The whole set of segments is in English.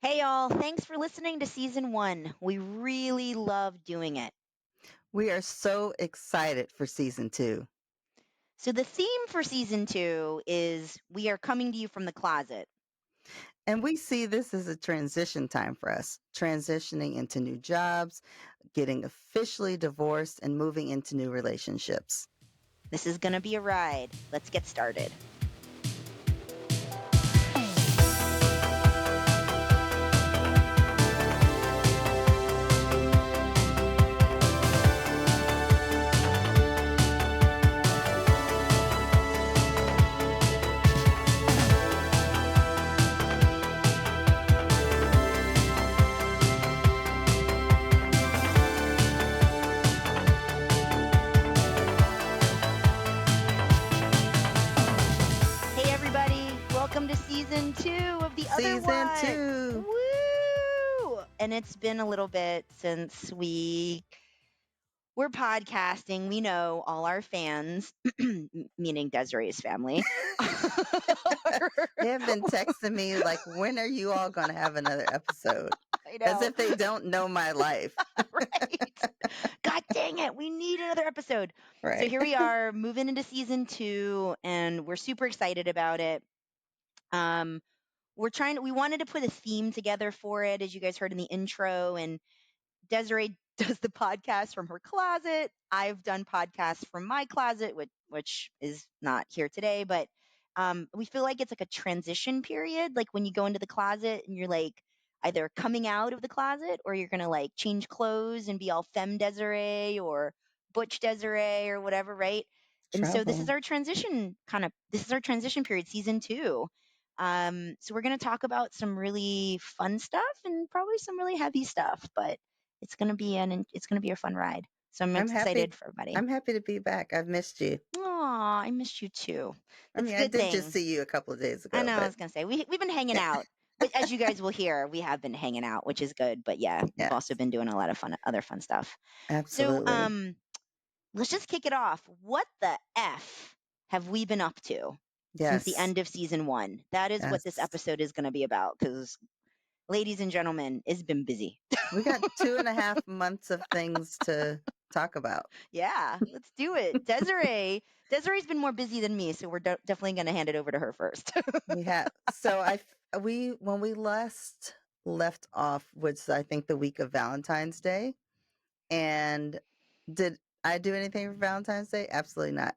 Hey, y'all. Thanks for listening to season 1. We really love doing it. We are so excited for season 2. So, the theme for season 2 is we are coming to you from the closet. And we see this as a transition time for us, transitioning into new jobs, getting officially divorced, and moving into new relationships. This is going to be a ride. Let's get started. Hey, everybody. Welcome to season 2 of The Other Season One. 2. Woo! And it's been a little bit since we're podcasting. We know all our fans, meaning Desiree's family. They have been texting me like, when are you all going to have another episode? I As know. if they don't know my life. Right. God dang it. We need another episode. So Right. here we are moving into season 2 and we're super excited about it. We wanted to put a theme together for it, as you guys heard in the intro, and Desiree does the podcast from her closet. I've done podcasts from my closet, which is not here today, but we feel like it's like a transition period, like when you go into the closet and you're like either coming out of the closet or you're gonna like change clothes and be all femme Desiree or butch Desiree or whatever, right? And so Trouble. this is our transition period, season 2. So we're going to talk about some really fun stuff and probably some really heavy stuff, but it's going to be a fun ride. So I'm I'm excited happy. for everybody. I'm happy to be back. I've missed you. Aw, I missed you too. I That's mean, a I good did just thing. see you a couple of days I ago, know, I but was going to say, we've been hanging out. But as you guys will hear, we have been hanging out, which is good. But yeah, we've also yes, been doing a lot of other fun stuff. So absolutely. let's just kick it off. What the F have we been up to since the Yes, end of season 1? That is what this yes. episode is going to be about, because ladies and gentlemen, it's been busy. We got 2.5 months of things to talk about. Yeah, let's do it. Desiree's been more busy than me, so we're definitely going to hand it over to her first. We have so we when we last left off was I think the week of Valentine's Day. And did I do anything for Valentine's Day? Absolutely not.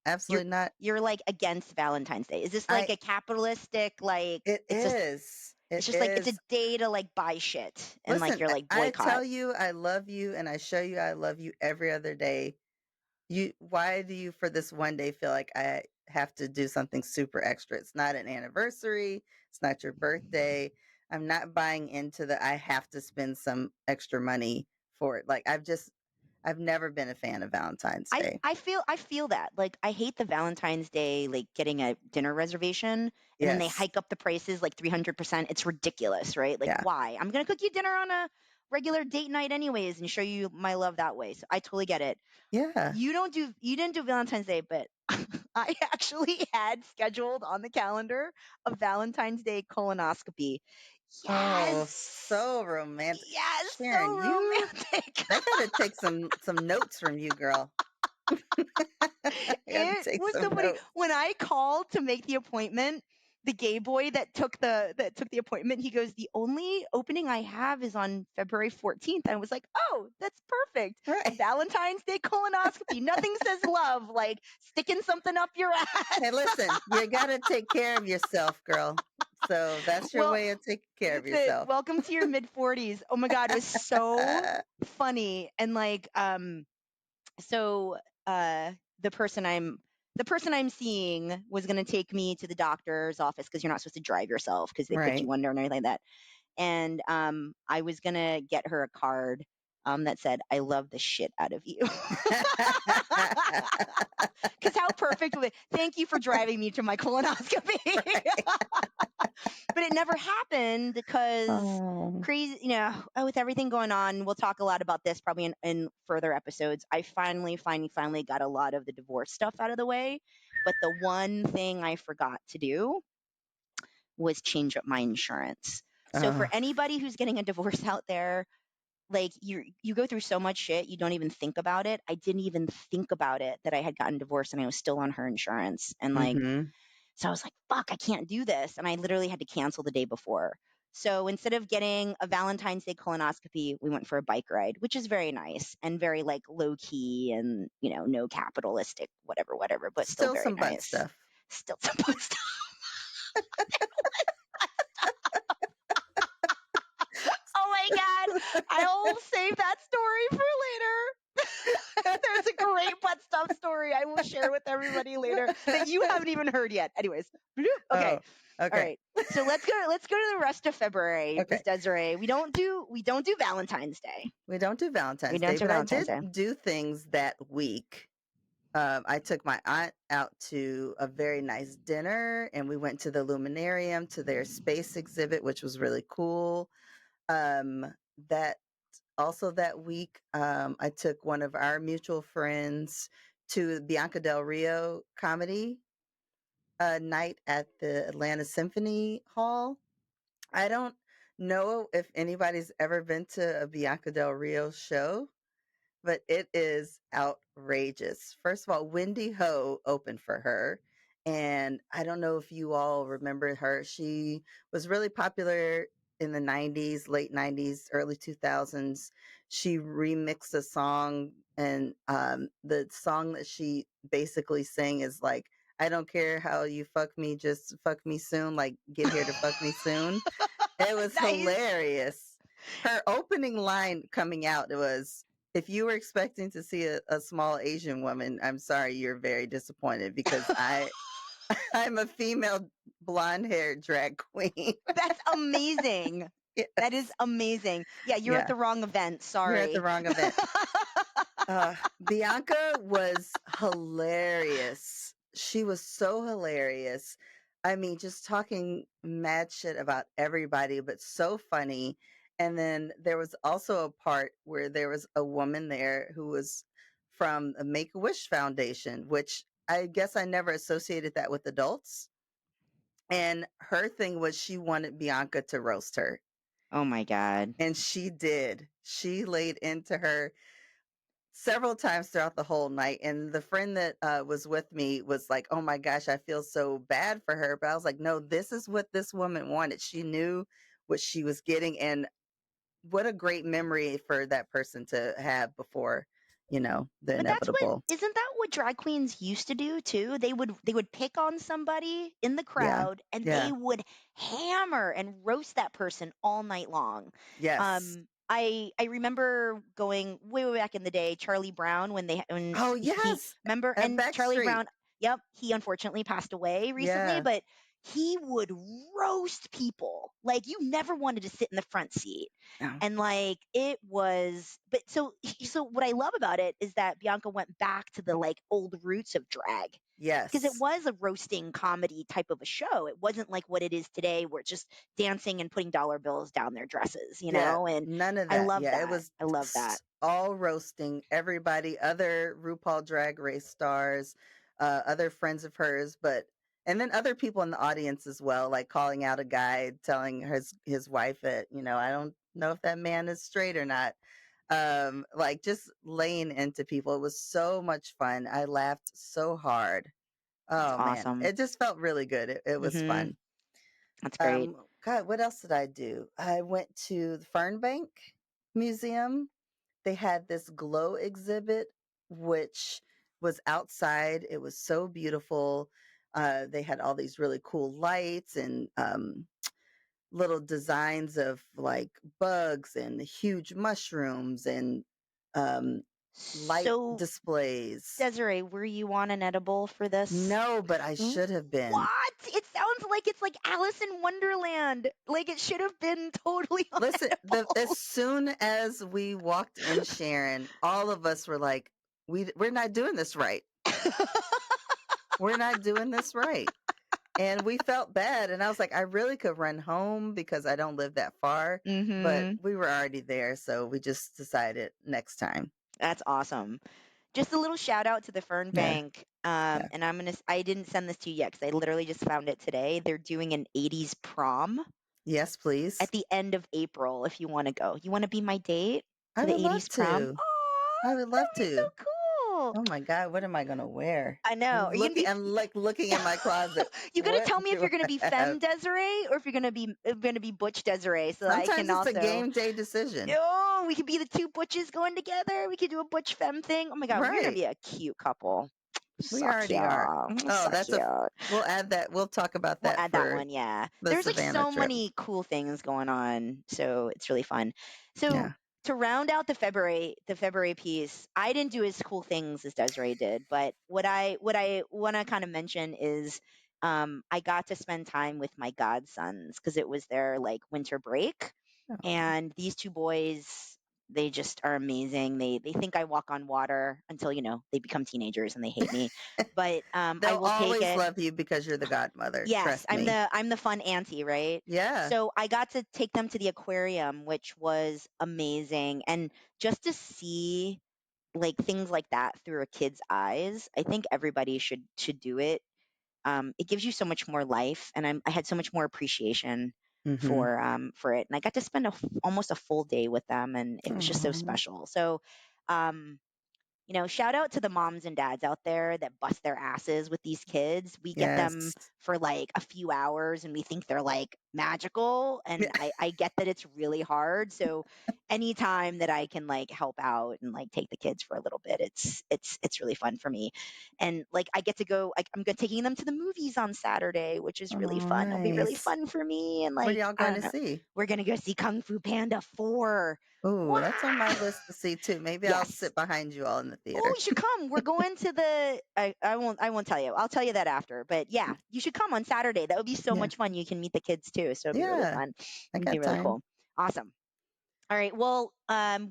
you're Absolutely not. you're like against Valentine's Day. Is this like I a capitalistic, like It it's just is. It it's just like it's a is. day to like buy shit and like Listen, you're like I boycott? tell you I love you and I show you I love you every other day. Why do you for this one day feel like I have to do something super extra? It's not an anniversary, it's not your birthday. I'm not buying into the I have to spend some extra money for it. Like I've never been a fan of Valentine's Day. I feel that. Like I hate the Valentine's Day like getting a dinner reservation and then they Yes. hike up the prices like 300%. It's ridiculous, right? Like Yeah. why? I'm going to cook you dinner on a regular date night anyways and show you my love that way. So I totally get it. Yeah. You didn't do Valentine's Day, but I actually had scheduled on the calendar a Valentine's Day colonoscopy. Oh, Yes. so romantic. Yes, Sharon, so you romantic. I gotta take some notes from you, girl. I gotta It take was some so funny. notes. When I called to make the appointment, the gay boy that took the appointment, he goes, "The only opening I have is on February 14th." I was like, "Oh, that's perfect. Right. Valentine's Day colonoscopy. Nothing says love like sticking something up your Hey, ass." listen, you gotta take care of yourself, girl. So that's your Well, way of taking care of that's it. yourself. Welcome to your mid 40s. Oh my god, it was so funny. And like so the person I'm seeing was going to take me to the doctor's office because you're not supposed to drive yourself because they put Right. you under and everything like that. And I was going to get her a card that said, "I love the shit out of you." Because how perfect would it? Thank you for driving me to my colonoscopy. Right. But it never happened because Oh, crazy, with everything going on, we'll talk a lot about this probably in further episodes. I finally got a lot of the divorce stuff out of the way. But the one thing I forgot to do was change up my insurance. So for Oh, anybody who's getting a divorce out there, like you go through so much shit, you don't even think about it. I didn't even think about it that I had gotten divorced and I was still on her insurance. And like, mhm. so I was like, fuck, I can't do this. And I literally had to cancel the day before. So instead of getting a Valentine's Day colonoscopy, we went for a bike ride, which is very nice and very like low key and, no capitalistic, whatever, whatever, but still Still very some butt nice. stuff. Still supposed to. Oh my God. I'll save that story for later. There's a great butt stuff story I will share with everybody later that you haven't even heard yet. Anyways, bloop. Okay. Oh, All okay. right. So let's go to the rest of February, Okay. Miss Desiree. We don't do Valentine's Day. We don't do We Valentine's don't Day, do but I Valentine's did Day. do things that week. I took my aunt out to a very nice dinner, and we went to the Luminarium to their space exhibit, which was really cool. That also that week, I took one of our mutual friends to Bianca Del Rio comedy night at the Atlanta Symphony Hall. I don't know if anybody's ever been to a Bianca Del Rio show, but it is outrageous. First of all, Wendy Ho opened for her. And I don't know if you all remember her. She was really popular in the 90s, late 90s, early 2000s. She remixed a song, and the song that she basically sang is like, I don't care how you fuck me, just fuck me soon. Like, get here to fuck me soon. It was Nice. hilarious. Her opening line coming out was, if you were expecting to see a small Asian woman, I'm sorry, you're very disappointed because I'm a female blonde haired drag queen. That's amazing. That is Yes. amazing. Yeah, you're at Yeah. the wrong event. You're at the Sorry. wrong event. Bianca was hilarious. She was so hilarious. I mean, just talking mad shit about everybody, but so funny. And then there was also a part where there was a woman there who was from a Make a Wish Foundation, which I guess I never associated that with adults. And her thing was she wanted Bianca to roast her. Oh my God. And she did. She laid into her several times throughout the whole night. And the friend that was with me was like, oh my gosh, I feel so bad for her. But I was like, no, this is what this woman wanted. She knew what she was getting. And what a great memory for that person to have before, the But that's what inevitable. isn't that what drag queens used to do too? They would pick on somebody in the Yeah. crowd and they Yeah. would hammer and roast that person all night long. Yes. I remember going way, way back in the day, Charlie Brown when Oh, he yes. remember At and Charlie Backstreet. Brown, yep, he unfortunately passed away recently, Yeah. but he would roast people. Like you never wanted to sit in the front seat. Yeah. And like it was but so what I love about it is that Bianca went back to the like old roots of drag because it Yes. was a roasting comedy type of a show. It wasn't like what it is today where it's just dancing and putting dollar bills down their dresses, Yeah, and none of I that. love Yeah, it that. was I love that. all roasting everybody, other RuPaul Drag Race stars, other friends of hers, and then other people in the audience as well, like calling out a guy, telling his wife that, I don't know if that man is straight or not. Like just laying into people. It was so much fun. I laughed so hard. That's Oh man, awesome. it just felt really good. It was Mhm. fun. That's great. God, what else did I do? I went to the Fernbank Museum. They had this glow exhibit, which was outside. It was so beautiful. They had all these really cool lights and little designs of like bugs and huge mushrooms and um, light So displays. Desiree, were you on an edible for this? No, but I should have been. What? It sounds like it's like Alice in Wonderland. Like it should have been totally on Listen, as edibles. soon as we walked in, Sharon, all of us were like, we're not doing this right. We're not doing this right. And we felt bad. And I was like, I really could run home because I don't live that far, but Mhm. we were already there. So we just decided next time. That's awesome. Just a little shout out to the Fern Yeah. Bank. Yeah. And I didn't send this to you yet because I literally just found it today. They're doing an 80s prom. Yes, please. at the end of April if you want to go. You want to be my date I to the would love 80s prom? to. I Oh, would that love would be to. so cool. Oh my God, what am I gonna wear? I know. Are you gonna be I'm like looking in my closet. you gotta What tell me if do you're gonna be I femme have? Desiree or if you're gonna be butch Desiree, so that I Sometimes can it's a also. game day decision. Oh, we could be the two butches going together. We could do a butch femme thing. Oh my god, we're gonna Right. be a cute couple. We So already cute. are. Oh, So that's cute. we'll add that. We'll talk about We'll that add that for one, yeah. the There's like Savannah so trip. many cool things going on, so it's really fun. So Yeah. to round out the February piece, I didn't do as cool things as Desiree did, but what I want to kind of mention is I got to spend time with my godsons because it was their like winter break, Oh. and these two boys, they just are amazing. They think I walk on water until they become teenagers and they hate me, but I They'll will take always it. love you because you're the godmother. Yes, Trust me. I'm the fun auntie, right? Yeah. So I got to take them to the aquarium, which was amazing, and just to see like things like that through a kid's eyes, I think everybody should do it. It gives you so much more life, and I had so much more appreciation Mm-hmm. for it, and I got to spend almost a full day with them, and it was just so Oh, special. So, um, shout out to the moms and dads out there that bust their asses with these kids. We get them yes. for like a few hours and we think they're like magical. And I get that it's really hard. So anytime that I can like help out and like take the kids for a little bit, it's really fun for me. And like I get to go, like taking them to the movies on Saturday, which is really Oh, fun. It'll be really nice. fun for me. And What are like, y'all I going don't to know. see? We're gonna go see Kung Fu Panda 4. Oh, What? that's on my list to see too. Maybe I'll Yes. sit behind you all in the Oh, theater. you should come. We're going to the I won't tell you. I'll tell you that after. But yeah, you should come on Saturday. That would be so Yeah. much fun. You can meet the kids too. So it'd be really Yeah. fun. I It'd be got really time. cool. Awesome. All right. Well,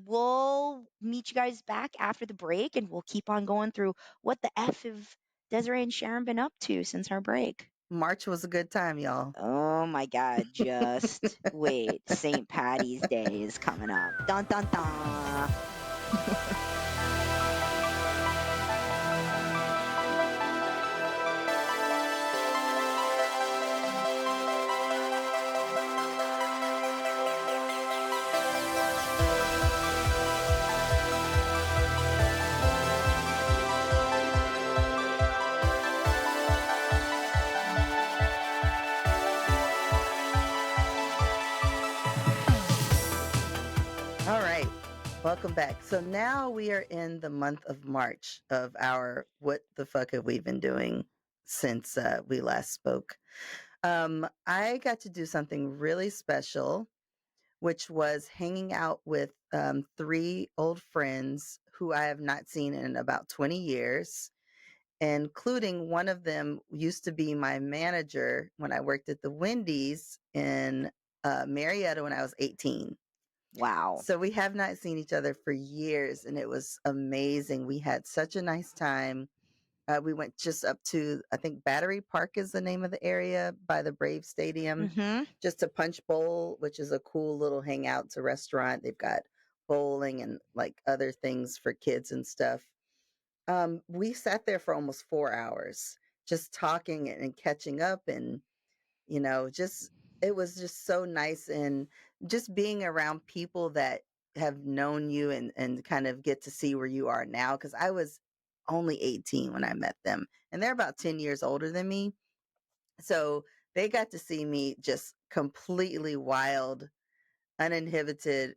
we'll meet you guys back after the break and we'll keep on going through what the F have Desiree and Sharon been up to since our break. March was a good time, y'all. Oh my God. Just wait. St. Patty's Day is coming up. Dun dun dun. All right. Welcome back. So now we are in the month of March of our what the fuck have we been doing since we last spoke. I got to do something really special, which was hanging out with three old friends who I have not seen in about 20 years, including one of them used to be my manager when I worked at the Wendy's in Marietta when I was 18. Wow. So we have not seen each other for years, and it was amazing. We had such a nice time. We went just up to, I think Battery Park is the name of the area by the Brave Stadium, Mm-hmm. just to Punch Bowl, which is a cool little hangout. It's a restaurant. They've got bowling and like other things for kids and stuff. We sat there for almost 4 hours just talking and catching up and just it was just so nice and just being around people that have known you and kind of get to see where you are now because I was only 18 when I met them and they're about 10 years older than me. So they got to see me just completely wild, uninhibited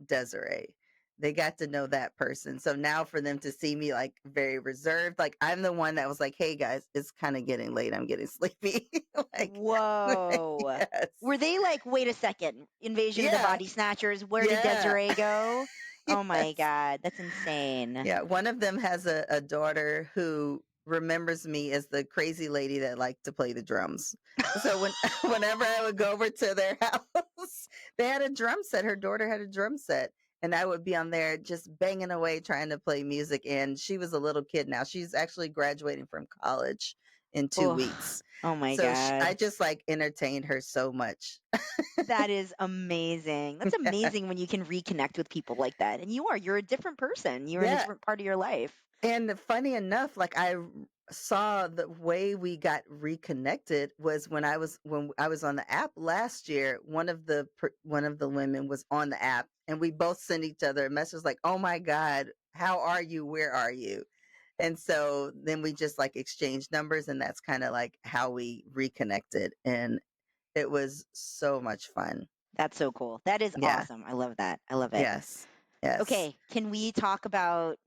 Desiree. They got to know that person. So now for them to see me like very reserved, like I'm the one that was like, hey guys, it's kind of getting late. I'm getting sleepy. like, Whoa. yes. Were they like, wait a second, Invasion of the Yeah. Body Snatchers? Where did Yeah. Desiree go? Oh my yes. God, that's insane. Yeah, one of them has a daughter who remembers me as the crazy lady that liked to play the drums. So whenever I would go over to their house, they had a drum set. Her daughter had a drum set, and I would be on there just banging away trying to play music. And she was a little kid now. She's actually graduating from college in 2 weeks. Oh my So I God. just like entertained her so much. That is amazing. That's amazing when you can reconnect with people like that. And you're a different person. You're in a yeah, different part of your life. and funny enough, like saw the way we got reconnected was when I was on the app last year. One of the women was on the app, and we both sent each other a message like, "Oh my God, how are you? Where are you?" And so then we just like exchanged numbers, and that's kind of like how we reconnected, and it was so much fun. That's so cool. That is Yeah. awesome. I love that. I love it. Yes. Yes. Okay, can we talk about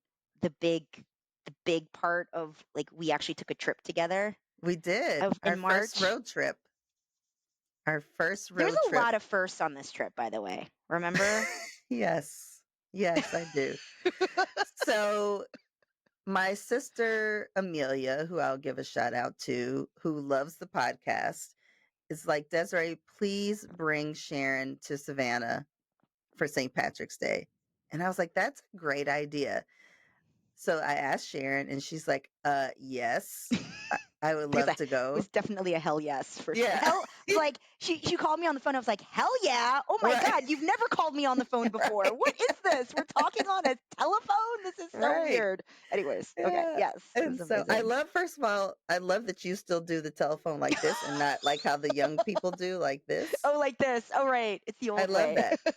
the big the big part of like we actually took a trip together We did of our in first March? road trip. Our first There's road a trip. lot of firsts on this trip, by the way. Remember? Yes. Yes, I do. So my sister Amelia, who I'll give a shout out to, who loves the podcast, is like, Desiree, please bring Sharon to Savannah for St. Patrick's Day. And I was like, that's a great idea. So I asked Sharon, and she's like, yes, I would Because I love to go. was definitely a hell yes for sure. Yeah. Hell, it's like she called me on the phone. I was like, hell yeah! Oh my Right. god, you've never called me on the phone before. What is this? We're talking on a telephone. This is so Right. weird. Anyways, okay, Yeah. yes, it And was so I amazing. love, first of all, I love that you still do the telephone like this and not like how the young people do like this. Oh, like this. Oh, right. It's the I old love way. that.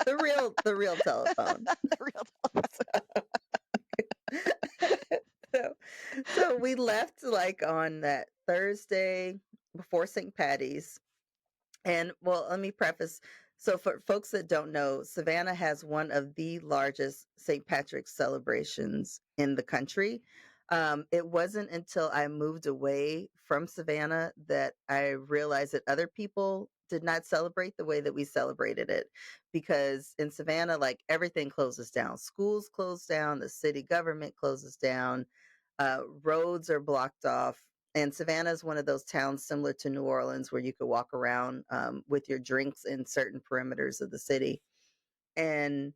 The real telephone. The real telephone. so so we left like on that Thursday before St. Patty's. And well, let me preface. So, for folks that don't know, Savannah has one of the largest St. Patrick's celebrations in the country. It wasn't until I moved away from Savannah that I realized that other people did not celebrate the way that we celebrated it. Because in Savannah, like everything closes down, schools close down, the city government closes down, roads are blocked off, and Savannah is one of those towns similar to New Orleans where you could walk around with your drinks in certain perimeters of the city. And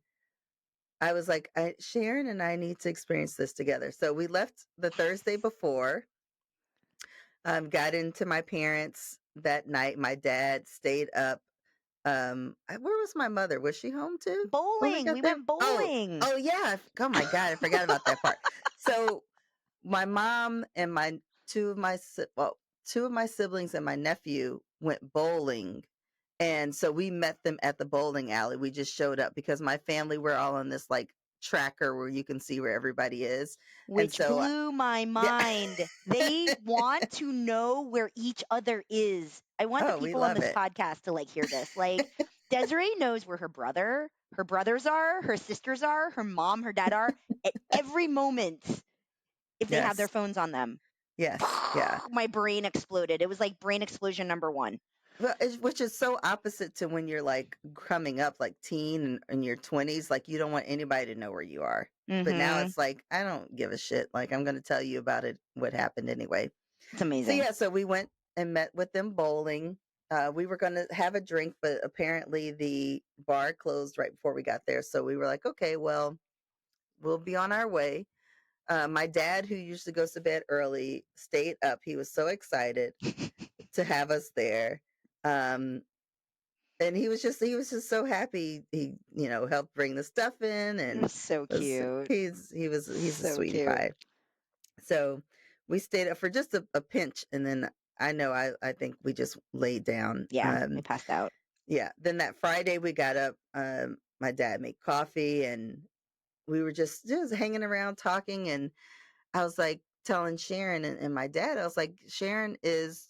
I was like, Sharon and I need to experience this together. So we left the Thursday before, got into my parents that night. My dad stayed up. Where was my mother? Was she home too when we Bowling. got We there? went bowling. Oh yeah. Oh my God, I forgot about that part. So my mom and my two of my well, two of my siblings and my nephew went bowling, and so we met them at the bowling alley. We just showed up because my family, we're all on this like tracker where you can see where everybody is. And Which so blew my yeah. mind. They want to know where each other is. I want the Oh, we people on love this it. podcast to like hear this. Like Desiree knows where her brothers are, her sisters are, her mom, her dad are at every moment if they have their Yes. phones on them. Yes. Yeah. My brain exploded. It was like brain explosion number 1. Well, which is so opposite to when you're like coming up, like teen and in your 20s. Like you don't want anybody to know where you are. But now Mhm. it's like, I don't give a shit. Like I'm going to tell you about it, what happened anyway. It's So amazing. yeah, so we went and met with them bowling. We were going to have a drink, but apparently the bar closed right before we got there. So we were like, okay, well, we'll be on our way. My dad, who usually goes to bed early, stayed up. He was so excited to have us there. Um, and he was just so happy. He, helped bring the stuff in, It and was so was cute. he's a So sweetie cute. pie. So we stayed up for just a pinch, and then I think we just laid down. Yeah, we passed out. Yeah. Then that Friday we got up. My dad made coffee, and we were just hanging around talking. And I was like telling Sharon and my dad, I was like, Sharon is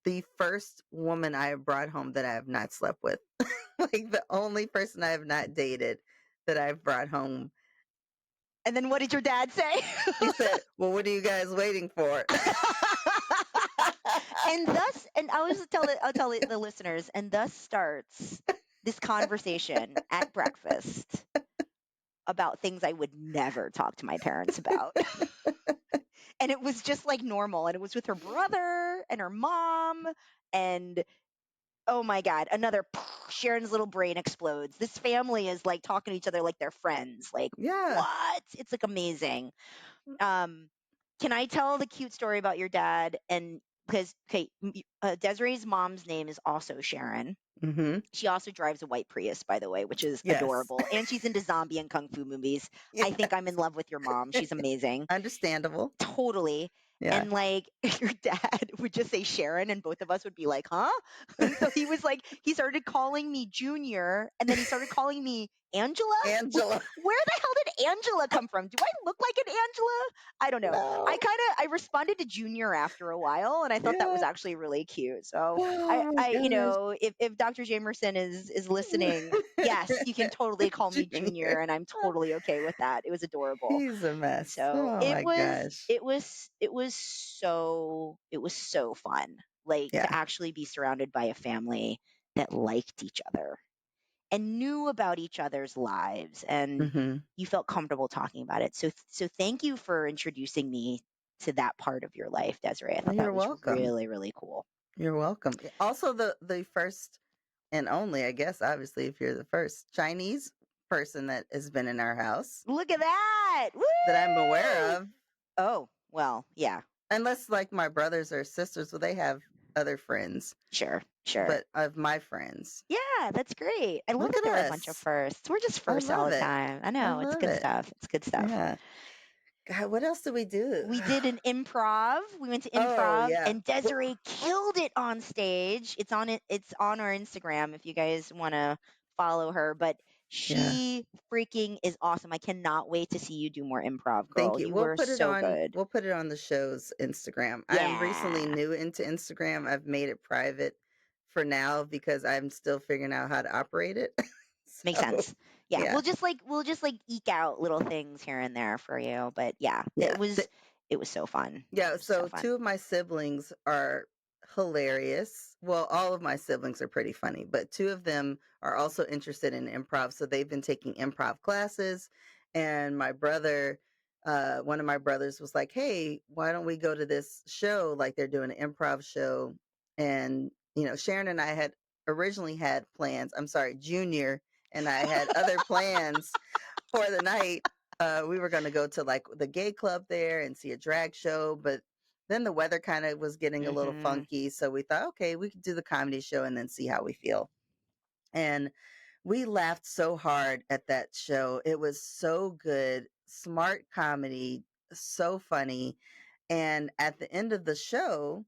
the first woman I have brought home that I have not slept with. Like the only person I have not dated that I've brought home. And then what did your dad say? He said, well, what are you guys waiting for? And thus, and I'll tell the listeners, and thus starts this conversation at breakfast about things I would never talk to my parents about. And it was just like normal. And it was with her brother and her mom. And oh my God, another Sharon's little brain explodes. This family is like talking to each other like they're friends. Like, Yeah. what? It's like amazing. Um, can I tell the cute story about your dad? And because, okay, Desiree's mom's name is also Sharon. Mm-hmm. She also drives a white Prius, by the way, which is Yes. adorable. And she's into zombie and kung fu movies. Yeah. I think I'm in love with your mom. She's amazing. Understandable. Totally. Yeah. And like your dad would just say Sharon, and both of us would be like, huh? And so he was like, he started calling me Junior, and then he started calling me Angela. Angela. Where the hell did Angela come from? Do I look like an Angela? I don't know. No. I responded to Junior after a while, and I thought that was Yeah. actually really cute. So Oh my you gosh. know, if Dr. Jamerson is listening, yes, you can totally call me Junior, Junior. and I'm totally okay with that. It was adorable. He's a mess. So Oh my gosh. it was so fun, like to Yeah. actually be surrounded by a family that liked each other and knew about each other's lives, and Hmm. you felt comfortable talking about it. So thank you for introducing me to that part of your life, Desiree. I thought that You're was welcome. really, really cool. You're welcome. Also, the first and only, I guess, obviously, if you're the first Chinese person that has been in our house Look at that. that I'm aware Woo! of, Oh, well, yeah. unless like my brothers or sisters, well, they have other friends, Sure, sure. but of my friends. Yeah, that's great. I love Look that at there were a bunch of us. firsts. We're just I firsts all love the it. time. I I know, it's love good it. stuff. It's good stuff. Yeah. God, what else did we do? We did an improv. We went to Oh improv, yeah. and Desiree killed it on stage. It's on our Instagram if you guys want to follow her, but Yeah. she freaking is awesome. I cannot wait to see you do more improv, Thank girl. you. You were so good. We'll put it on the show's Instagram. I'm recently Yeah. new into Instagram. I've made it private for now because I'm still figuring out how to operate it. Makes So, sense. Yeah, yeah. we'll just like eke out little things here and there for you. But yeah, Yeah. it was so fun. Yeah, So so fun. two of my siblings are hilarious. Well, all of my siblings are pretty funny, but two of them are also interested in improv. So they've been taking improv classes. And my brother, one of my brothers was like, hey, why don't we go to this show? Like they're doing an improv show. And, Sharon and I had originally had plans. I'm sorry, Junior and I had other plans for the night. We were going to go to like the gay club there and see a drag show, but then the weather kind of was getting a little Mhm. funky. So we thought, okay, we could do the comedy show and then see how we feel. And we laughed so hard at that show. It was so good, smart comedy, so funny. And at the end of the show,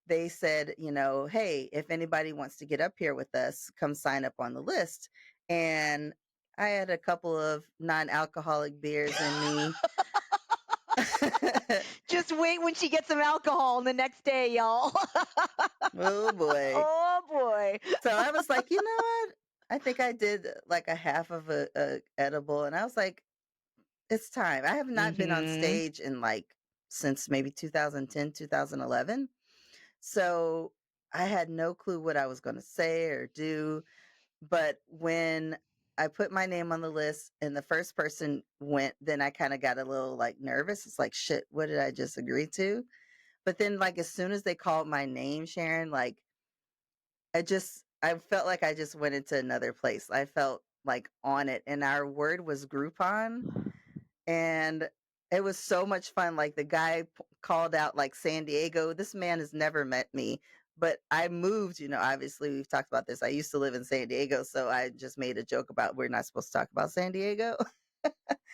they said, hey, if anybody wants to get up here with us, come sign up on the list. And I had a couple of non-alcoholic beers in me. Just wait when she gets some alcohol the next day, y'all. Oh boy. Oh boy. So I was like, you know what? I think I did like a half of a edible, and I was like, it's time. I have not been on Mhm. stage in like since maybe 2010, 2011. So I had no clue what I was going to say or do. But when I put my name on the list and the first person went, then I kind of got a little like nervous. It's like, shit, what did I just agree to? But then, like, as soon as they called my name, Sharon, like, I felt like I just went into another place. I felt like on it. And our word was Groupon. And it was so much fun. Like, the guy called out, like, San Diego. This man has never met me. But I moved, obviously we've talked about this. I used to live in San Diego, so I just made a joke about we're not supposed to talk about San Diego.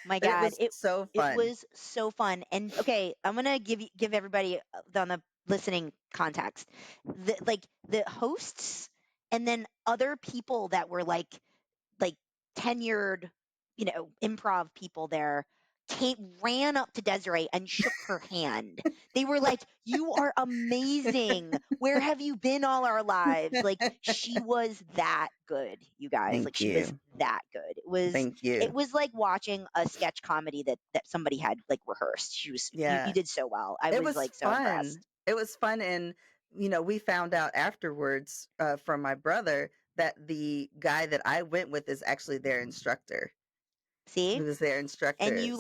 My But it God, was so it fun. was so fun. And okay, I'm gonna give everybody on the listening context, the hosts, and then other people that were like tenured, improv people there ran up to Desiree and shook her hand. They were like, "You are amazing. Where have you been all our lives?" Like she was that good, you guys. Like Thank she was you. that good. Thank It you. was like watching a sketch comedy that somebody had like rehearsed. You Yeah. did so well. I It was was like so fun. impressed. It was fun, and, we found out afterwards, from my brother that the guy that I went with is actually their instructor. He See? was their And instructor. you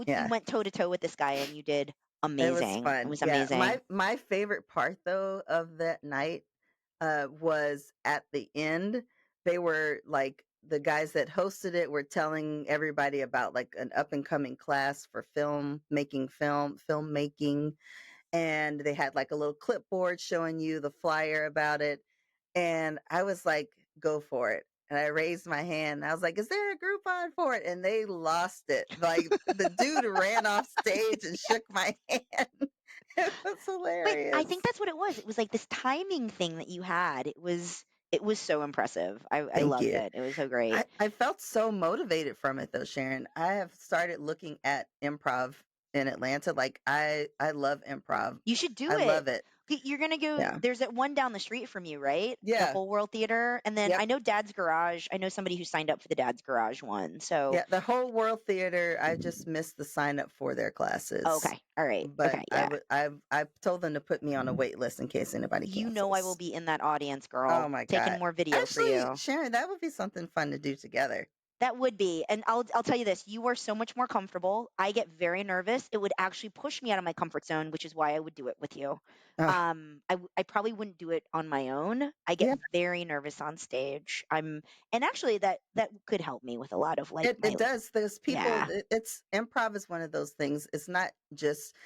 Yeah. went toe to toe with this guy and you did It was amazing. It fun. was Yeah. amazing. My favorite part though of that night was at the end. They were like the guys that hosted it were telling everybody about like an up and coming class for filmmaking, and they had like a little clipboard showing you the flyer about it. And I was like, go for it. And I raised my hand. And I was like, is there a Groupon for it? And they lost it. Like the dude ran off stage and shook my hand. It was But I think hilarious. that's what it was. It was like this timing thing that you had. It was so impressive. I Thank loved you. it. It was so great. I felt so motivated from it though, Sharon. I have started looking at improv in Atlanta. Like I love improv. You should do I it. love it. You're gonna go. Yeah. There's that one down the street from you, right? The Yeah. Whole World Theater, and then I Yep. know Dad's Garage. I know somebody who signed up for the Dad's Garage one. So Yeah. The whole World Theater, I just missed the sign up for their classes. okay, all right, But okay, yeah. I've told them to put me on a wait list in case anybody You know I will cancels. be in that audience, Oh girl, my taking god. more video for Actually, you. Sharon, that would be something fun to do together. That would be. And I'll tell you this, you are so much more comfortable. I get very nervous. It would actually push me out of my comfort zone, which is why I would do it with you. Oh, I probably wouldn't do it on my own. I get yeah. very nervous on stage. And actually that could help me with a lot of like It my does. There's people. yeah. It's improv is one of those things. It's not just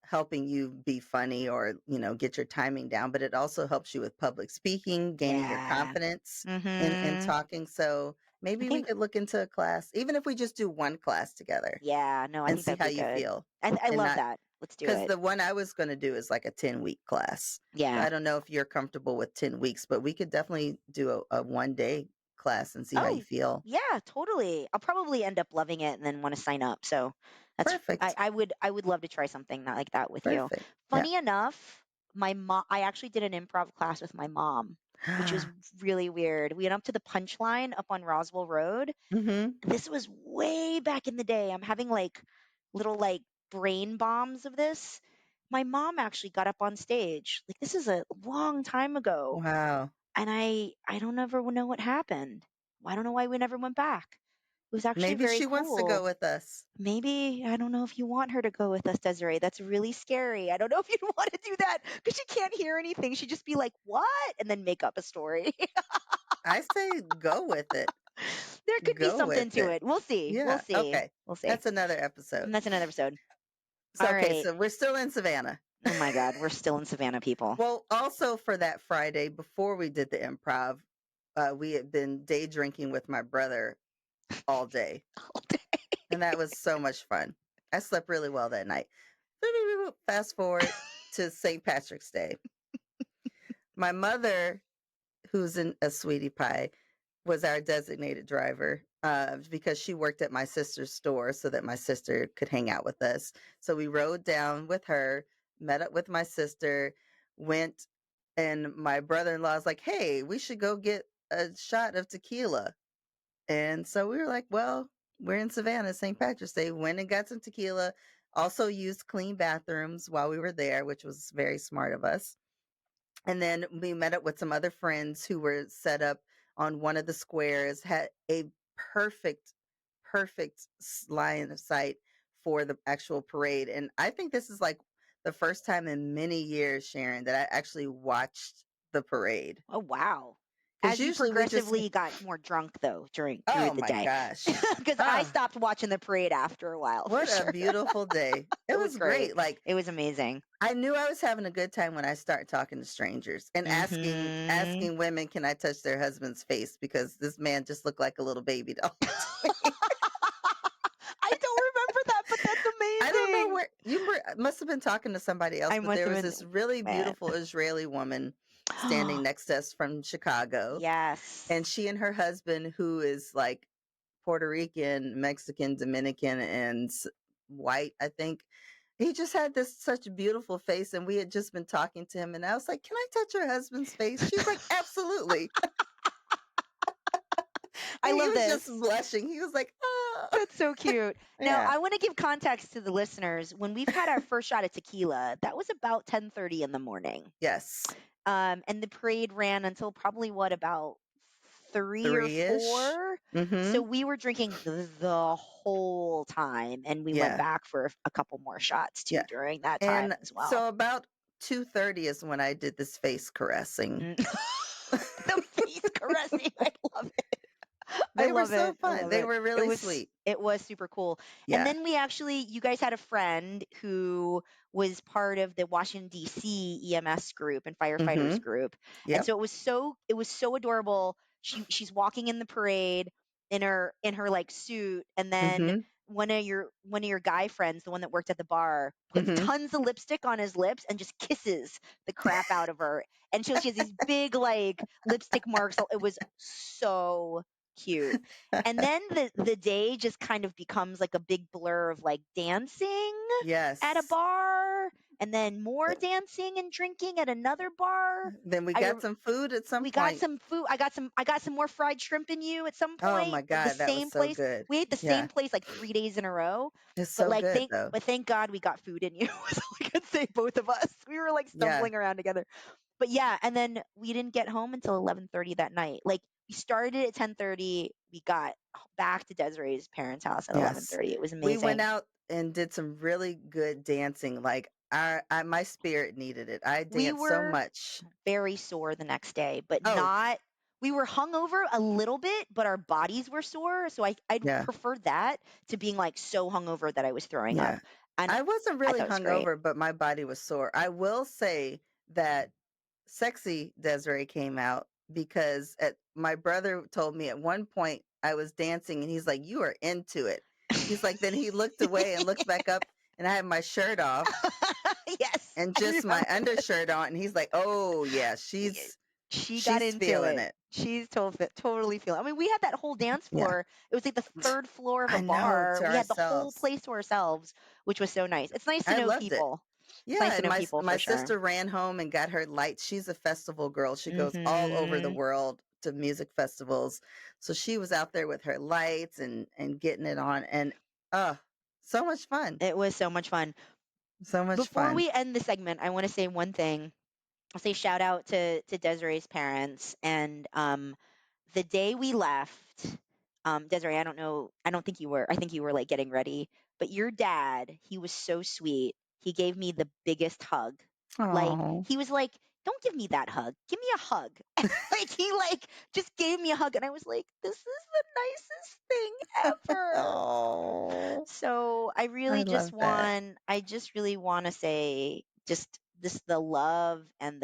helping you be funny or get your timing down, but it also helps you with public speaking, gaining your Yeah. confidence in Mhm. talking. So I maybe we think could look into a class, even if we just do one class together yeah, no, I and think see that'd how be you good. feel, I and love not that. Let's do because it. the one I was going to do is like a 10-week class. So Yeah. I don't know if you're comfortable with 10 weeks, but we could definitely do a 1 day class and see how you Oh, feel. yeah, totally. I'll probably end up loving it and then want to sign up. So that's Perfect. I would love to try something like that with you. Perfect. Yeah. Funny enough, my mom I actually did an improv class with my mom, which was really weird. We went up to the Punchline up on Roswell Road. Hmm. This was way back in the day. I'm having like little like brain bombs of this. My mom actually got up on stage. Like this is a long time ago, Wow. and I don't ever know what happened. I don't know why we never went back. It was actually Maybe very she wants to go cool. with us. Maybe I don't know if you want her to go with us, Desiree. That's really scary. I don't know if you'd want to do that because she can't hear anything. She'd just be like, "What?" and then make up a story. I say go with it. There could be Go something with to it. it. We'll see. We'll Yeah. see. Okay. We'll see. That's another episode. And that's another episode. So, All okay. right. So we're still in Savannah. Oh my God, we're still in Savannah, people. Well, also for that Friday before we did the improv, we had been day drinking with my brother all day. And that was so much fun. I slept really well that night. Fast forward to St. Patrick's Day. My mother, who's a sweetie pie, was our designated driver because she worked at my sister's store so that my sister could hang out with us. So we rode down with her, met up with my sister, went, and my brother in law was like, "Hey, we should go get a shot of tequila." And so we were like, "Well, we're in Savannah, St. Patrick's Day." Went and got some tequila. Also used clean bathrooms while we were there, which was very smart of us. And then we met up with some other friends who were set up on one of the squares, had a perfect, perfect line of sight for the actual parade. And I think this is like the first time in many years, Sharon, that I actually watched the parade. Oh wow. Because As you usually we just, progressively got more drunk though during through oh the my day. gosh. Because I Ah, stopped watching the parade after a while for what a sure. beautiful day. It It was was great. great. Like, It was amazing. I knew I was having a good time when I start talking to strangers and asking Mhm. asking women, can I touch their husband's face? Because this man just looked like a little baby doll to me. I don't remember that, but that's I don't know amazing. where you must have been talking to somebody else, I but must there have was been this really man. beautiful Israeli woman standing next to us from Chicago, and Yes. she and her husband, who is like Puerto Rican, Mexican, Dominican, and white, I think. He just had this such beautiful face, and we had just been talking to him, and I was like, "Can I touch your husband's face?" She's like, "Absolutely." I And he love was just this. blushing. He was like, "Oh." That's so cute. Now, Yeah. I want to give context to the listeners. When we've had our first shot of tequila, that was about 10:30 in the morning. Yes. And the parade ran until probably what about 3 or 3-ish. 4. So Mhm. we were drinking the whole time, and we went Yeah. back for a couple more shots too Yeah. during that time And as well. so about 2:30 is when I did this face caressing. Mm. The face caressing. I love it. I They were love so it. I fun. love They it. were really sweet. It was super cool. And Yeah. then you guys had a friend who was part of the Washington D.C. EMS group and firefighters Mhm. group. And Yep. so it was so adorable. She's walking in the parade in her like suit, and then Mhm. one of your guy friends, the one that worked at the bar, puts Mhm. tons of lipstick on his lips and just kisses the crap out of her. And she has these big like lipstick marks. It was so cute. And then the day just kind of becomes like a big blur of like dancing at a Yes. bar and then more dancing and drinking at another bar. Then we I got some food at some We got point. some food. I got some more fried shrimp in you at some Oh point my at the god, that was same so place. good. We ate the Yeah. same place like 3 days in a row. It's But so like good though. thank God we got food in you. Was all I could say, both of us. We were like Yeah. stumbling around together. But yeah, and then we didn't get home until 11:30 that night. Like we started at 10:30, we got back to Desiree's parents' house at Yes. 11:30. It was We went amazing. out and did some really good dancing. Like my spirit needed it. I We danced so were much. very sore the next day, but Oh, not we were hungover a little bit, but our bodies were sore. So I'd yeah. prefer that to being like so hungover that I was throwing up. Yeah. And I wasn't I really thought it was great. hungover, but my body was sore. I will say that Sexy Desiree came out because my brother told me at one point I was dancing and he's like, "You are into it." He's like, then he looked away and looked back up and I had my shirt off Yes, and I just my remember. undershirt on and he's like, "Oh yeah, Yeah, she got she's into feeling it. it." She's totally feeling. I mean, we had that whole dance Yeah. floor. It was like the third floor of a I know, bar. to We had the whole ourselves. place to ourselves, which was so nice. It's nice to I know loved it. people. It's nice Yeah, to and know my people my for sure. sister ran home and got her lights. She's a festival girl. She goes all over the Mhm. world to music festivals. So she was out there with her lights and getting it on and uh so much fun. It was so much fun. So much Before fun. we end the segment, I want to say one thing. I'll say shout out to Desiree's parents. And the day we left, Desiree, I don't know, I don't think you were. I think you were like getting ready. But your dad, he was so sweet. He gave me the biggest hug. Like Oh. he was like, "Don't give me that hug. Give me a hug." Like he like just gave me a hug, and I was like, "This is the nicest thing ever." Oh. So I love that. I just really want to say just this the love and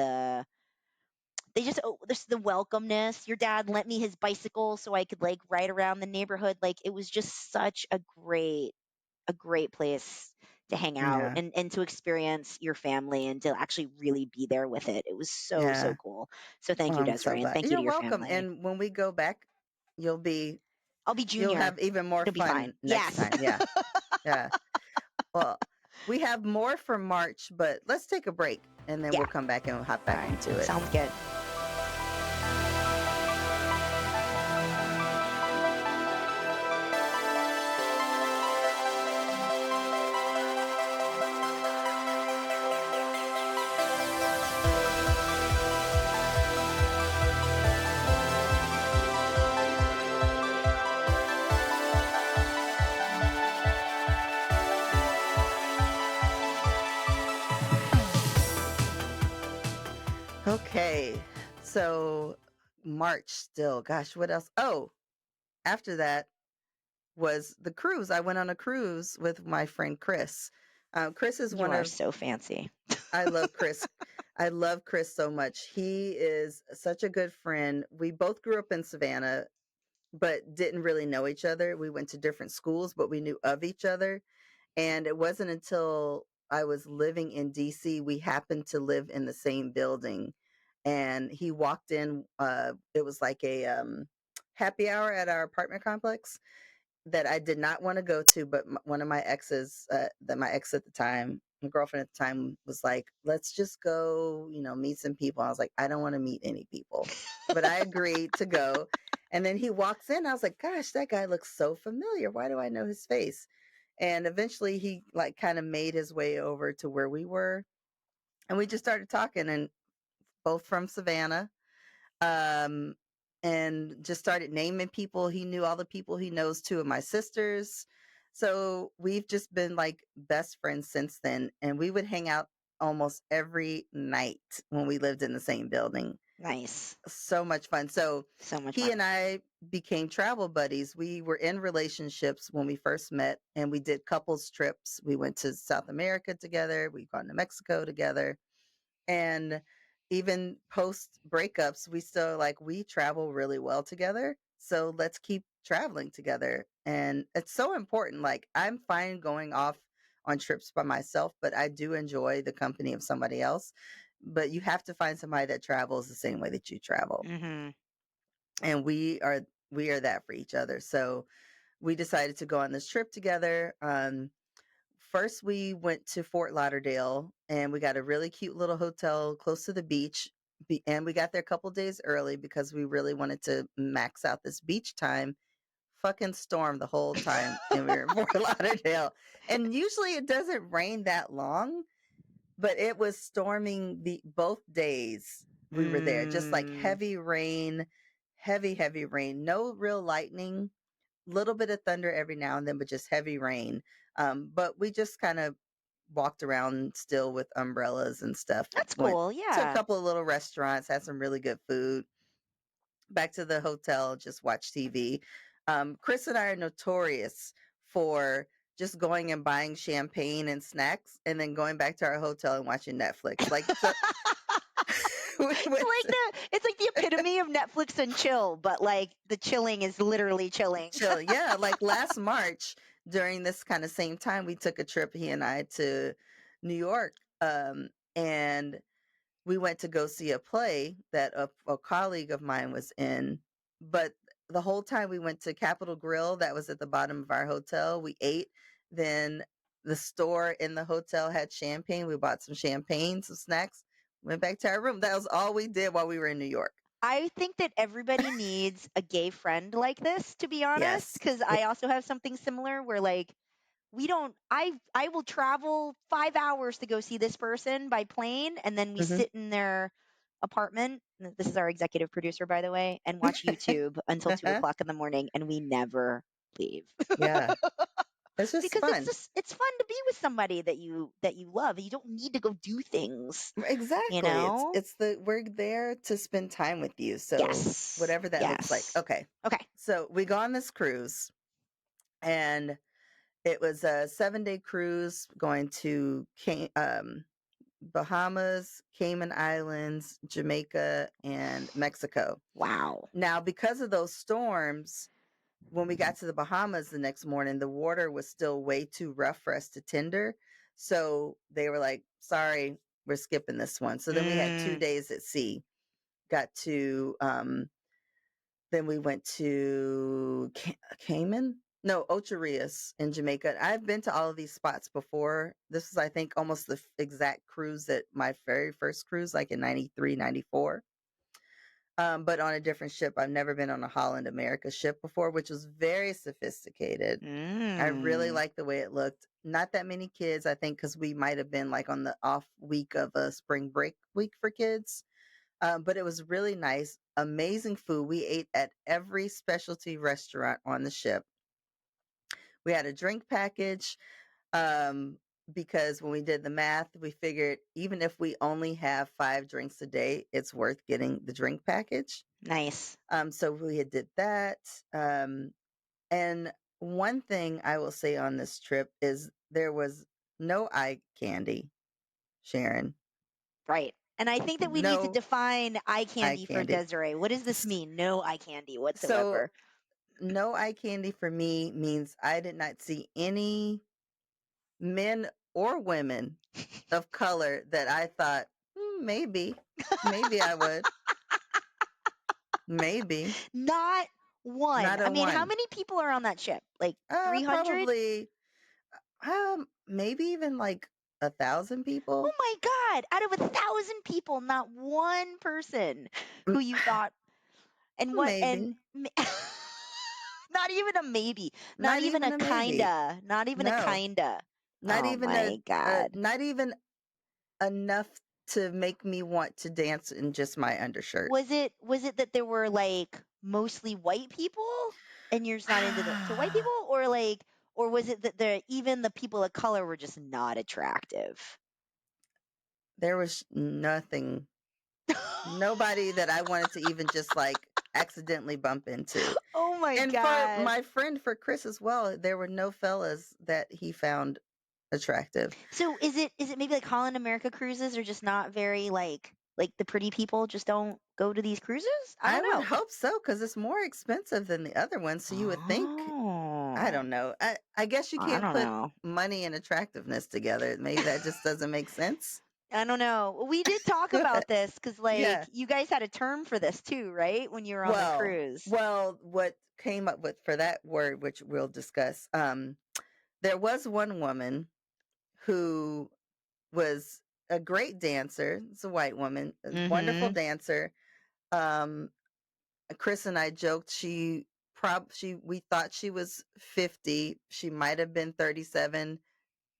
this the welcomeness. Your dad lent me his bicycle so I could like ride around the neighborhood. Like it was just such a great place to hang out Yeah. and to experience your family and to actually really be there with it. It was so Yeah. cool. So thank Well, you, I'm so Desiree, and glad. thank you to You're your welcome. family. And when we go back, you'll be I'll be you'll junior. have even more It'll be fun fine. next Yes. time. Yeah. Yeah. Well, we have more for March, but let's take a break and then Yeah. we'll come back and hop All back right. into it. Sounds good. Okay. So, March still. Gosh, what else? Oh, after that was the cruise. I went on a cruise with my friend Chris. Chris is You one are of, so fancy. I love Chris. I love Chris so much. He is such a good friend. We both grew up in Savannah, but didn't really know each other. We went to different schools, but we knew of each other. And it wasn't until I was living in DC, we happened to live in the same building. And he walked in, it was like a happy hour at our apartment complex that I did not want to go to, but one of my exes, that my ex at the time, my girlfriend at the time, was like, "Let's just go, meet some people." I was like, "I don't want to meet any people," but I agreed to go. And then he walks in. I was like, "Gosh, that guy looks so familiar. Why do I know his face?" And eventually, he like kind of made his way over to where we were, and we just started talking. And both from Savannah, um, and just started naming people. He knew all the people. He knows two of my sisters. So we've just been like best friends since then. And we would hang out almost every night when we lived in the same building. Nice. So much fun. So So much he fun. and I became travel buddies. We were in relationships when we first met and we did couples trips. We went to South America together. We've gone to Mexico together. And even post breakups, we still like we travel really well together. So let's keep traveling together. And it's so important. Like, I'm fine going off on trips by myself, but I do enjoy the company of somebody else. But you have to find somebody that travels the same way that you travel. Mm-hmm. And we are that for each other. So we decided to go on this trip together. First, we went to Fort Lauderdale and we got a really cute little hotel close to the beach. And we got there a couple days early because we really wanted to max out this beach time. Fucking storm the whole time, and we were in Fort Lauderdale. And usually it doesn't rain that long, but it was storming the both days we were there. Just like Mm. heavy rain, heavy rain, no real lightning, little bit of thunder every now and then, but just heavy rain. But we just kind of walked around still with umbrellas and stuff. That's Went cool. to a Yeah. couple of little restaurants, had some really good food. Back to the hotel, just watch TV. Chris and I are notorious for just going and buying champagne and snacks and then going back to our hotel and watching Netflix. Like, so we went It's like the epitome of Netflix and chill, but like the chilling is literally chilling. chill. Yeah, like last March during this kind of same time, we took a trip, he and I, to New York. And we went to go see a play that a colleague of mine was in. But the whole time we went to Capitol Grill, that was at the bottom of our hotel. We ate. Then the store in the hotel had champagne. We bought some champagne, some snacks, went back to our room. That was all we did while we were in New York. I think that everybody needs a gay friend like this, to be honest, Yes. because Yeah. I also have something similar where like we don't I will travel 5 hours to go see this person by plane and then we Hmm. sit in their apartment. This is our executive producer, by the way, and watch YouTube until 2 o'clock in the morning and we never leave. Yeah. It's just Because fun. it's fun to be with somebody that you love. You don't need to go do things, you Exactly. It's know? it's the we're there to spend time with you. So Yes. whatever that looks like. Yes. Okay. Okay. So we go on this cruise and it was a 7-day cruise going to Bahamas, Cayman Islands, Jamaica, and Mexico. Wow. Now, because of those storms, when we got to the Bahamas the next morning, the water was still way too rough for us to tender. So they were like, sorry, we're skipping this one. So then we had 2 days at sea. Got to then we went to Cayman? No, Ocho Rios in Jamaica. I've been to all of these spots before. This is, I think, almost the exact cruise that my very first cruise, like in 93, 94. But on a different ship. I've never been on a Holland America ship before, which was very sophisticated. I really Mm. liked the way it looked. Not that many kids, I think, because we might have been like on the off week of a spring break week for kids. But it was really nice. Amazing food. We ate at every specialty restaurant on the ship. We had a drink package um, because when we did the math, we figured even if we only have 5 drinks a day, it's worth getting the drink package. Nice. So we had did that. And one thing I will say on this trip is there was no eye candy, Sharon. Right. And I think that we need to No define eye eye candy for candy. Desiree. What does this S- mean? No eye candy So whatsoever. no eye candy for me means I did not see any men or women of color that I thought, maybe I would. Maybe. Not one. Not I a mean, how one. many people are on that ship? Like 300? Probably, maybe even like 1,000 Oh people. my God. Out of 1,000 people, not one person M- who you thought, and what, and Maybe. not even a maybe, not Not even even a a maybe. kinda, not even a No. kinda. Not Oh even my God. not even enough to make me want to dance in just my undershirt. Was it that there were like mostly white people and you're just not into the to white people, or like, or was it that even the people of color were just not attractive? There was nobody that I wanted to even just like accidentally bump into. Oh my And for God. my friend, for Chris as well, there were no fellas that he found attractive. So is it maybe like Holland America cruises are just not very like Like the pretty people just don't go to these cruises? I I don't would know. hope so because it's more expensive than the other ones. So you would think, I Oh, don't know. I guess you I can't don't put know. money and attractiveness together. Maybe that just doesn't make sense. I don't know. We did talk about this because, like, Yeah. you guys had a term for this too, right? When you were on the cruise. What came up with for that word, which we'll discuss, there was one woman who was a great dancer. It's a white woman, a wonderful Mm-hmm. dancer. Um, Chris and I joked she we thought she was 50. She might have been 37.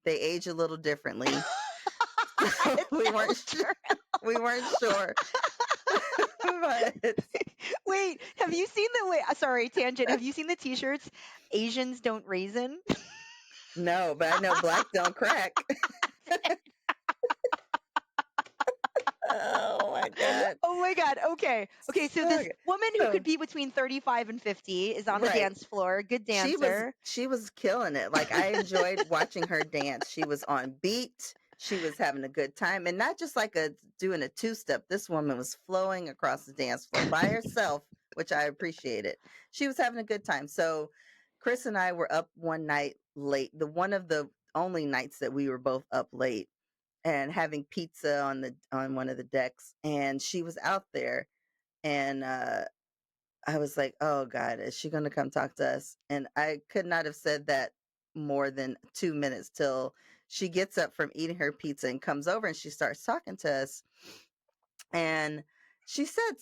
They age a little differently. So It's so true. we weren't sure. But Wait, have you seen the wait? Sorry, tangent. Have you seen the T-shirts? Asians don't raisin. no, but I know black don't crack. Oh my God. Oh my god. Okay. Okay, so this Okay. woman who could So be between 35 and 50 is on the right. dance floor, good She was dancer. she was killing it. Like I enjoyed watching her dance. She was on beat. She was having a good time and not just like a doing a two-step. This woman was flowing across the dance floor by herself, which I appreciated. She was having a good time. So Chris and I were up one night late. The one of the only nights that we were both up late and having pizza on one of the decks and she was out there and I was like, "Oh God, is she going to come talk to us?" And I could not have said that more than 2 minutes till she gets up from eating her pizza and comes over and she starts talking to us. And she said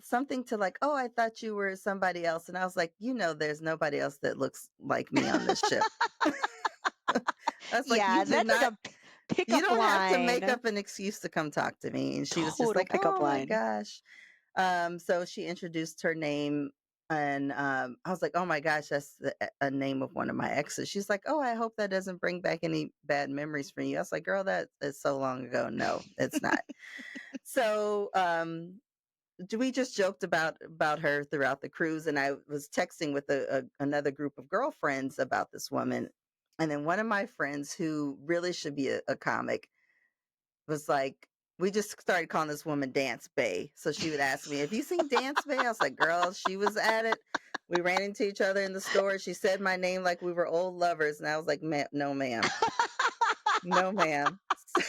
something to like, "Oh, I thought you were somebody else." And I was like, there's nobody else that looks like me on this ship." I was like, Yeah, that's like a you pickup don't have to make line. up an excuse to come talk to me." And she was just Total like, pickup "Oh my line. gosh." So she introduced her name, and I was like, "Oh my gosh, that's a name of one of my exes." She's like, "Oh, I hope that doesn't bring back any bad memories for you." I was like, "Girl, that is so long ago. No, it's not." So we just joked about her throughout the cruise, and I was texting with another group of girlfriends about this woman, and then one of my friends who really should be a comic was like, we just started calling this woman Dance Bay. So she would ask me, "Have you seen Dance Bay?" I was like, "Girl, she was at it. We ran into each other in the store. She said my name like we were old lovers." And I was like, No, ma'am. No, ma'am."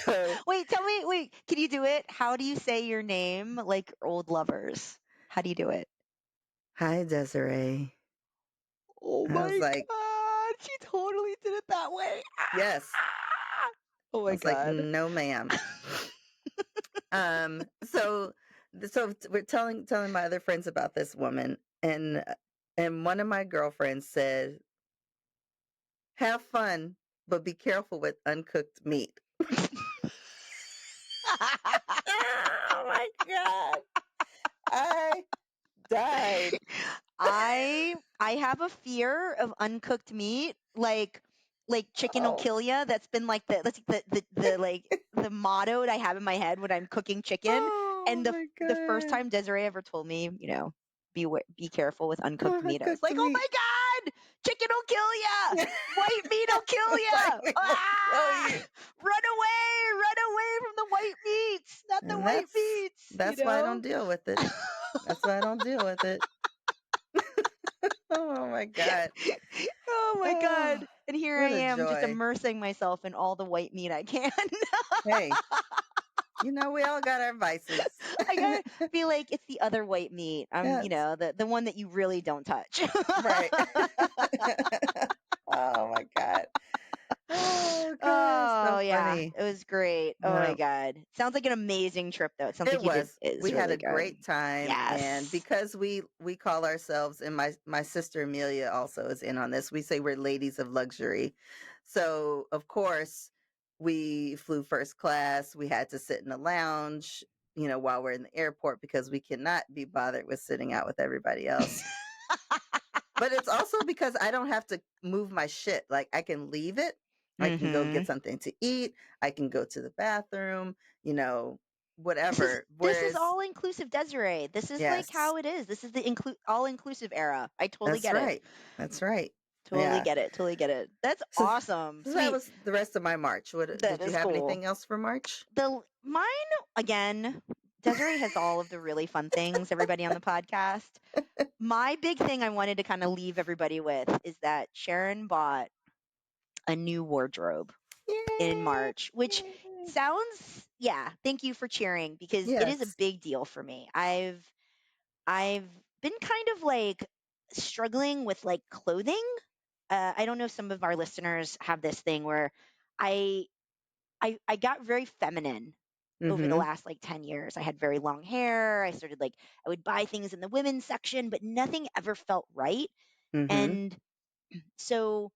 So, Wait, tell me, wait, can you do it? How do you say your name like old lovers? How do you do it? "Hi, Desiree." Oh I was my like, god, she totally did it that way. "Yes." Ah! Oh I my was like, god. "No, ma'am." So, we're telling my other friends about this woman, and one of my girlfriends said, "Have fun, but be careful with uncooked meat." Oh my God. I died. I have a fear of uncooked meat, like chicken will Oh, kill ya. That's been like the like the motto that I have in my head when I'm cooking chicken. oh And my the first God. time Desiree ever told me, be careful with uncooked meat, I was Uncooked like, oh meat. my god, chicken will kill ya, white meat will kill White ya. meat will kill Ah, you. run away from the white meats, not the And white meats. that's why I don't deal with it. That's why I don't deal with it. Oh my God. Oh my Oh, god. And here I what a am just joy. immersing myself in all the white meat I can. Hey, we all got our vices. I gotta be like, it's the other white meat. Yes. The one that you really don't touch. Right. Oh my God. Oh gosh, Oh so yeah, funny. it was great. Oh my Yeah. god. Sounds like an amazing trip though. It sounds It like you did was. is We had really a good. great time, and Yes. because we call ourselves, and my sister Amelia also is in on this. We say we're ladies of luxury. So, of course, we flew first class. We had to sit in the lounge, while we're in the airport because we cannot be bothered with sitting out with everybody else. But it's also because I don't have to move my shit. Like I can leave it. I can go get Mhm. something to eat. I can go to the bathroom, This is whatever. this is Whereas, all inclusive, Desiree. This is like yes, how it is. This is the all inclusive era. I totally that's get it. right. That's right. Totally Yeah. get it. Totally get it. That's So, awesome. so that Sweet. was the rest of my March. What That did you is have cool. anything else for March? The mine again. Desiree has all of the really fun things, everybody on the podcast. My big thing I wanted to kind of leave everybody with is that Sharon bought a new wardrobe in Yay! March, which sounds, yeah, thank you for cheering because it is a Yes. big deal for me. I've been kind of like struggling with like clothing. I don't know if some of our listeners have this thing where I I got very feminine over the Mhm. last like 10 years. I had very long hair. I started like I would buy things in the women's section, but nothing ever felt right. Mhm. And so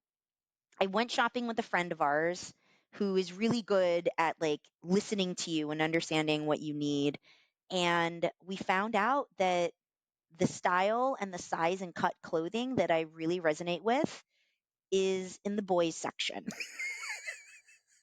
I went shopping with a friend of ours who is really good at like listening to you and understanding what you need. And we found out that the style and the size and cut clothing that I really resonate with is in the boys section.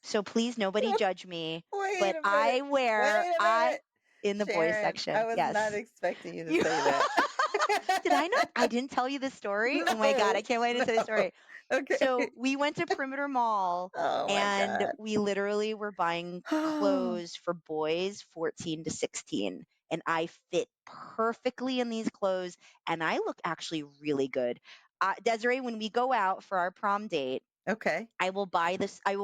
So please nobody judge me, Wait but a minute. I wear Wait a I minute. in the boys Sharon, I section. was not Yes. expecting you to You say that. Did I not? I didn't tell you this story. Oh my god, I No. can't wait to tell the No. story. Okay. So we went to Perimeter Mall Oh my and god. we literally were buying clothes for boys 14 to 16. And I fit perfectly in these clothes and I look actually really good. Desiree, when we go out for our prom date, Okay. I will buy this. I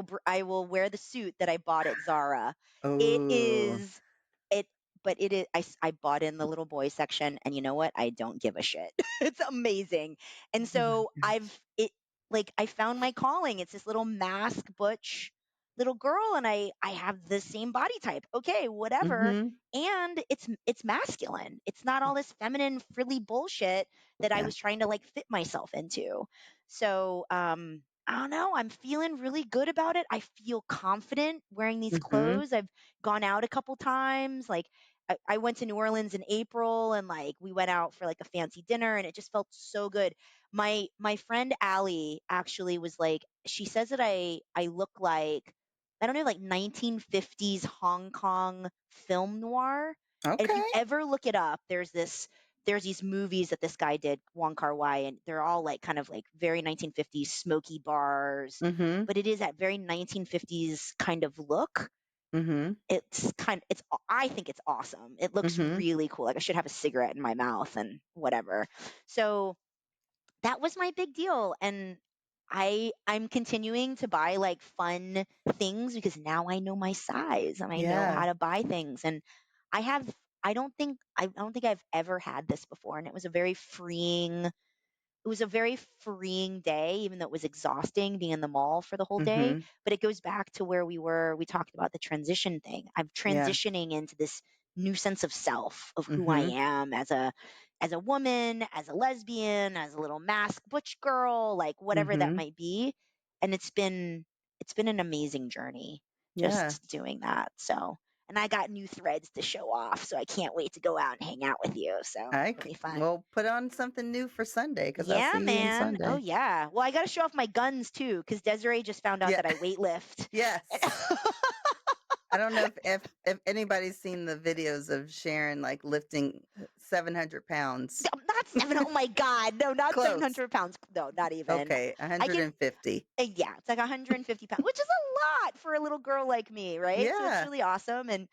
will wear the suit that I bought at Zara. It Oh. is it, but it is. I bought in the little boy section, and you know what? I don't give a shit. It's amazing. And Oh my so gosh. I found my calling. It's this little mask butch little girl, and I have the same body type. Okay, whatever. Mhm. And it's masculine. It's not all this feminine frilly bullshit that I Yeah. was trying to like fit myself into. So I don't know. I'm feeling really good about it. I feel confident wearing these Mhm. clothes. I've gone out a couple times. Like I went to New Orleans in April and like we went out for like a fancy dinner and it just felt so good. My friend Allie actually was like, she says that I look like I don't know, like 1950s Hong Kong film noir. And if you Okay. ever look it up, there's these movies that this guy did, Wong Kar Wai, and they're all like kind of like very 1950s smoky bars, Mhm. but it is that very 1950s kind of look. Mhm. I think it's awesome. It looks Mhm. really cool. Like I should have a cigarette in my mouth and whatever. So that was my big deal. And I'm continuing to buy like fun things because now I know my size and I know Yeah. how to buy things. And I have I don't think I've ever had this before. And it was a very freeing day, even though it was exhausting being in the mall for the whole day. Mhm. But it goes back to where we were. We talked about the transition thing. I'm Yeah. transitioning into this new sense of self of who I Mhm. am as a woman, as a lesbian, as a little mask butch girl, like whatever that Mhm. might be. And it's been an amazing journey Yeah. just doing that. So and I got new threads to show off, so I can't wait to go out and hang out with you. So it'll be fun. Well, put on something new for Sunday because I'll Yeah, see you on man. Oh, Sunday. yeah. Well, I got to show off my guns too, because Desiree just found out Yeah. that I weight lift. Yes. I don't know if anybody's seen the videos of Sharon like lifting 700 pounds. Not seven. Oh my God. No, not Close. 700 pounds. No, not even. Okay, I can, 150. yeah, it's like 150 pounds, which is a lot for a little girl like me, right? So it's Yeah. really awesome. And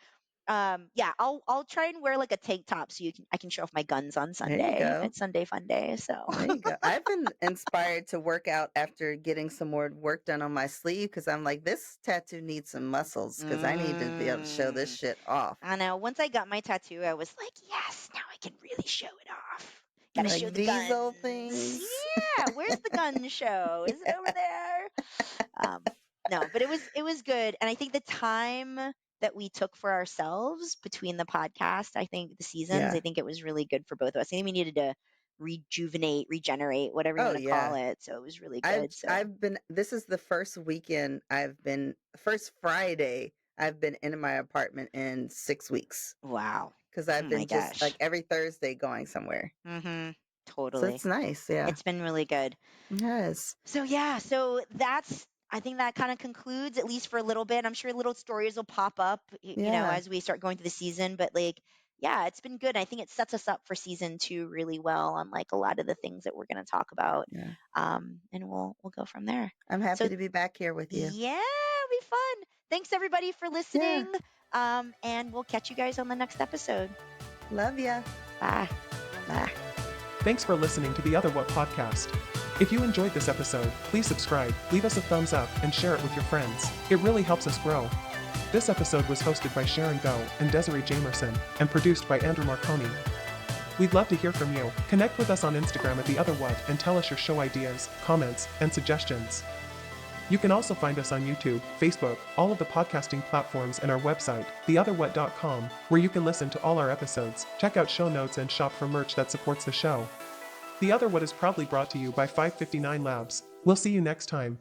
yeah, I'll try and wear like a tank top so I can show off my guns on There you Sunday. go. It's Sunday fun day. So, There you go. I've been inspired to work out after getting some more work done on my sleeve because I'm like, this tattoo needs some muscles because I need to be able to show this mm, shit off. I know. Once I got my tattoo, I was like, yes, now I can really show it off. Got to show Like the these old guns. things. Yeah, where's the gun show? Is it over there? Um, no, but it was good, and I think the time that we took for ourselves between the podcast, I think the seasons, I Yeah. think it was really good for both of us. I think we needed to rejuvenate, regenerate, whatever you Oh want to call yeah. it. So it was really I've good. So I've been this is the first weekend first Friday I've been in my apartment in 6 weeks wow, because oh I've my been just gosh, like every Thursday going somewhere. So totally. it's nice. Yeah. It's been really good. Yes. So yeah, so that's I think that kind of concludes at least for a little bit. I'm sure little stories will pop up, you know, Yeah. as we start going through the season. But like, yeah, it's been good. I think it sets us up for season two really well on like a lot of the things that we're going to talk about, Yeah. and we'll go from there. I'm happy So to be back here with you. yeah, it'll be fun. Thanks everybody for Yeah. listening. And we'll catch you guys on the next episode. Love ya. Bye. Bye. Thanks for listening to the Other What podcast. If you enjoyed this episode, please subscribe, leave us a thumbs up, and share it with your friends. It really helps us grow. This episode was hosted by Sharon and Désirée Jamerson, and produced by Andrew Marconi. We'd love to hear from you. Connect with us on Instagram at The Other What and tell us your show ideas, comments, and suggestions. You can also find us on YouTube, Facebook, all of the podcasting platforms, and our website, theotherwhat.com, where you can listen to all our episodes, check out show notes, and shop for merch that supports the show. The Other What is proudly brought to you by 559 Labs. We'll see you next time.